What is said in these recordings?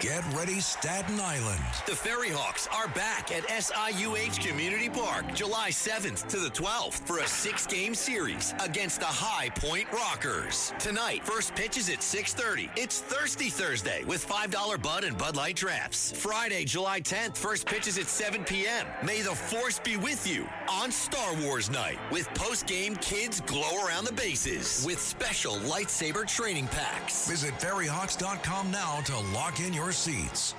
Get ready, Staten Island. The Ferry Hawks are back at SIUH Community Park July 7th to the 12th for a 6-game series against the High Point Rockers. Tonight, first pitch is at 6:30. It's Thirsty Thursday with $5 Bud and Bud Light drafts. Friday, July 10th, first pitch is at 7 p.m. May the Force be with you on Star Wars Night with post-game kids glow around the bases with special lightsaber training packs. Visit ferryhawks.com now to lock in your seats.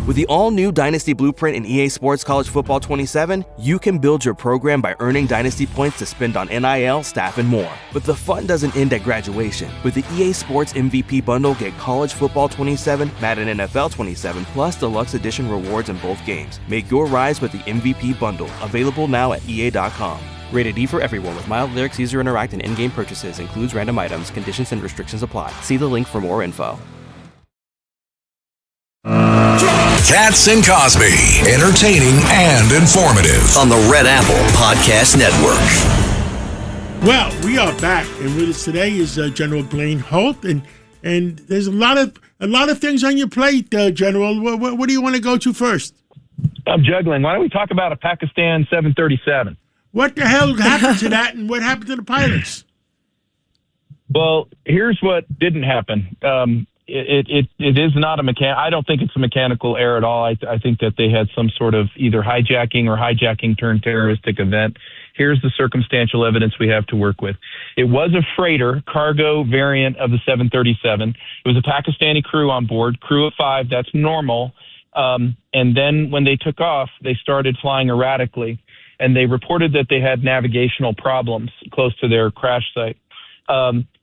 With the all-new Dynasty Blueprint in EA Sports College Football 27, you can build your program by earning Dynasty points to spend on NIL, staff, and more. But the fun doesn't end at graduation. With the EA Sports MVP Bundle, get College Football 27, Madden NFL 27, plus Deluxe Edition rewards in both games. Make your rise with the MVP Bundle, available now at EA.com. Rated E for everyone with mild lyrics, easier to interact, and in-game purchases. Includes random items. Conditions and restrictions apply. See the link for more info. Katz and Cosby, entertaining and informative On the Red Apple Podcast Network. Well, we are back, and with us today is General Blaine Holt, and there's a lot of things on your plate, General. What do you want to go to first? I'm juggling. Why don't we talk about a Pakistan 737? What the hell happened to that, and what happened to the pilots? Well, here's what didn't happen. It is not I don't think it's a mechanical error at all. I think that they had some sort of either hijacking or hijacking turned terroristic event. Here's the circumstantial evidence we have to work with. It was a freighter cargo variant of the 737. It was a Pakistani crew on board, crew of 5. That's normal. And then when they took off, they started flying erratically, and they reported that they had navigational problems close to their crash site.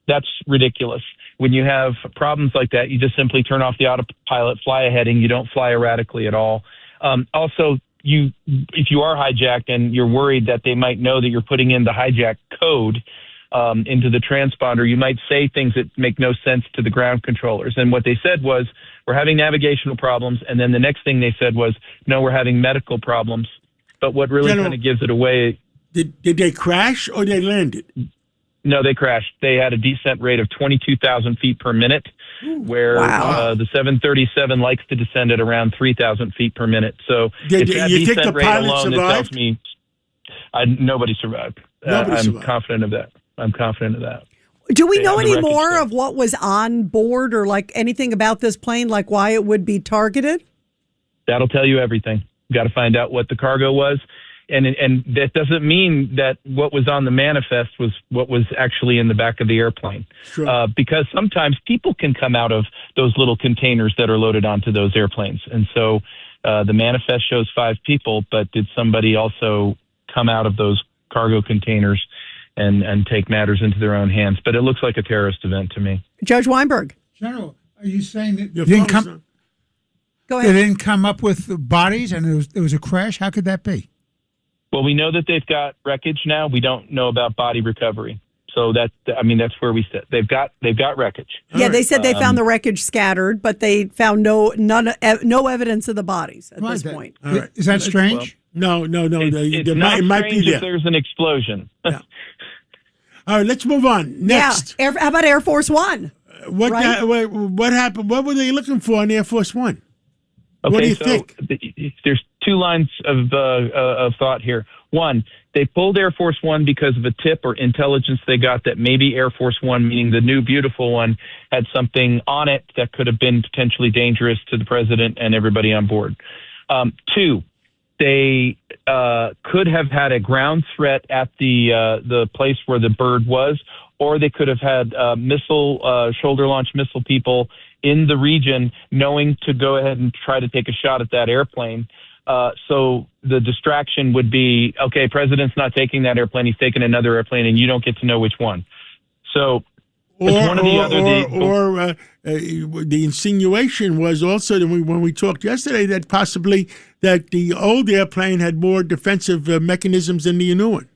That's ridiculous. When you have problems like that, you just simply turn off the autopilot, fly a heading. You don't fly erratically at all. Also, if you are hijacked and you're worried that they might know that you're putting in the hijack code into the transponder, you might say things that make no sense to the ground controllers. And what they said was, we're having navigational problems. And then the next thing they said was, no, we're having medical problems. But what really kind of gives it away... Did they crash or they landed? No, they crashed. They had a descent rate of 22,000 feet per minute, where the 737 likes to descend at around 3,000 feet per minute. So Did you think the pilot survived? That tells me nobody survived. I'm confident of that. Do we know any more of what was on board or like anything about this plane, like why it would be targeted? That'll tell you everything. You got to find out what the cargo was. And that doesn't mean that what was on the manifest was what was actually in the back of the airplane. Sure. Because sometimes people can come out of those little containers that are loaded onto those airplanes. And so the manifest shows 5 people, but did somebody also come out of those cargo containers and take matters into their own hands? But it looks like a terrorist event to me. Judge Weinberg. General, are you saying that Go ahead. they didn't come up with the bodies and it was a crash? How could that be? Well, we know that they've got wreckage now. We don't know about body recovery. So that's where we sit. They've got wreckage. Yeah, they said they found the wreckage scattered, but they found no evidence of the bodies at this point. Right. Is that strange? No. It might be there. If there's an explosion. Yeah. All right, let's move on. Next. Yeah. How about Air Force One? What happened? What were they looking for on Air Force One? Okay, what do you think? There's 2 lines of thought here. One, they pulled Air Force One because of a tip or intelligence they got that maybe Air Force One, meaning the new beautiful one, had something on it that could have been potentially dangerous to the president and everybody on board. 2, they could have had a ground threat at the place where the bird was, or they could have had shoulder-launched missile people in the region knowing to go ahead and try to take a shot at that airplane. So the distraction would be, okay, president's not taking that airplane, he's taking another airplane, and you don't get to know which one. So it's one or the other. The insinuation was also, when we talked yesterday, that possibly that the old airplane had more defensive mechanisms than the new one.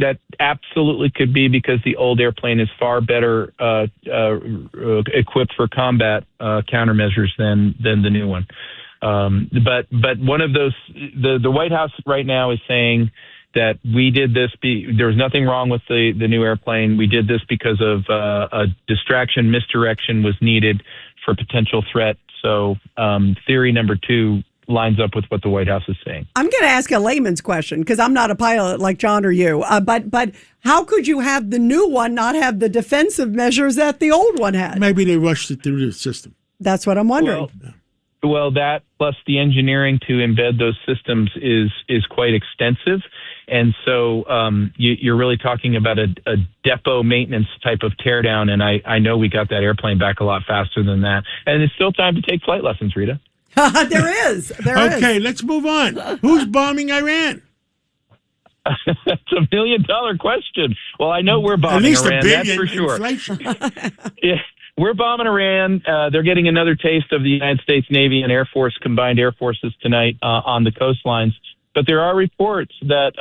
That absolutely could be, because the old airplane is far better equipped for combat countermeasures than the new one. But one of those, the White House right now is saying that we did this. There was nothing wrong with the new airplane. We did this because of a distraction, misdirection was needed for potential threat. So theory number 2 lines up with what the White House is saying. I'm going to ask a layman's question because I'm not a pilot like John or you. But how could you have the new one not have the defensive measures that the old one had? Maybe they rushed it through the system. That's what I'm wondering. Well, that plus the engineering to embed those systems is quite extensive. And so you're really talking about a depot maintenance type of teardown. And I know we got that airplane back a lot faster than that. And it's still time to take flight lessons, Rita. There is. Okay, let's move on. Who's bombing Iran? That's $1 million question. Well, I know we're bombing At least Iran, $1 billion that's for sure. inflation. Yeah, we're bombing Iran. They're getting another taste of the United States Navy and Air Force, combined air forces tonight on the coastlines. But there are reports that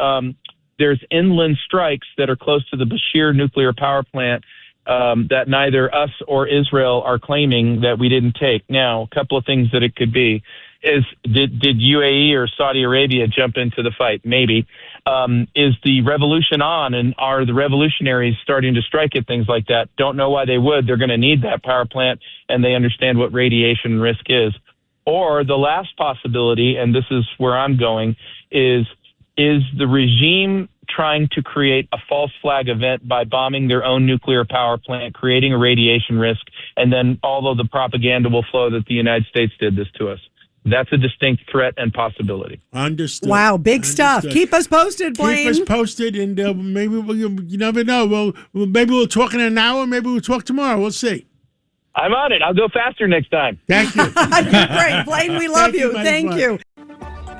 there's inland strikes that are close to the Bashir nuclear power plant that neither us or Israel are claiming that we didn't take. Now, a couple of things that it could be is did UAE or Saudi Arabia jump into the fight? Maybe. Is the revolution on, and are the revolutionaries starting to strike at things like that? Don't know why they would. They're going to need that power plant, and they understand what radiation risk is. Or the last possibility, and this is where I'm going, is the regime trying to create a false flag event by bombing their own nuclear power plant, creating a radiation risk, and then although the propaganda will flow that the United States did this to us. That's a distinct threat and possibility. Understood. Wow, big stuff. Keep us posted, Blaine. Keep us posted, and maybe you never know. Maybe we'll talk in an hour. Maybe we'll talk tomorrow. We'll see. I'm on it. I'll go faster next time. Thank you. Great, Blaine. We love you. Thank you.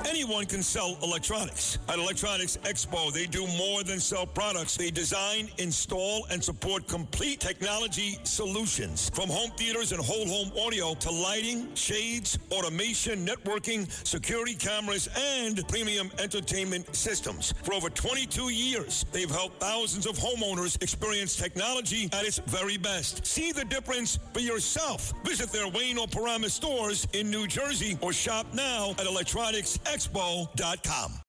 Anyone can sell electronics. At Electronics Expo, they do more than sell products. They design, install, and support complete technology solutions. From home theaters and whole home audio to lighting, shades, automation, networking, security cameras, and premium entertainment systems. For over 22 years, they've helped thousands of homeowners experience technology at its very best. See the difference for yourself. Visit their Wayne or Paramus stores in New Jersey or shop now at electronicsexpo.com.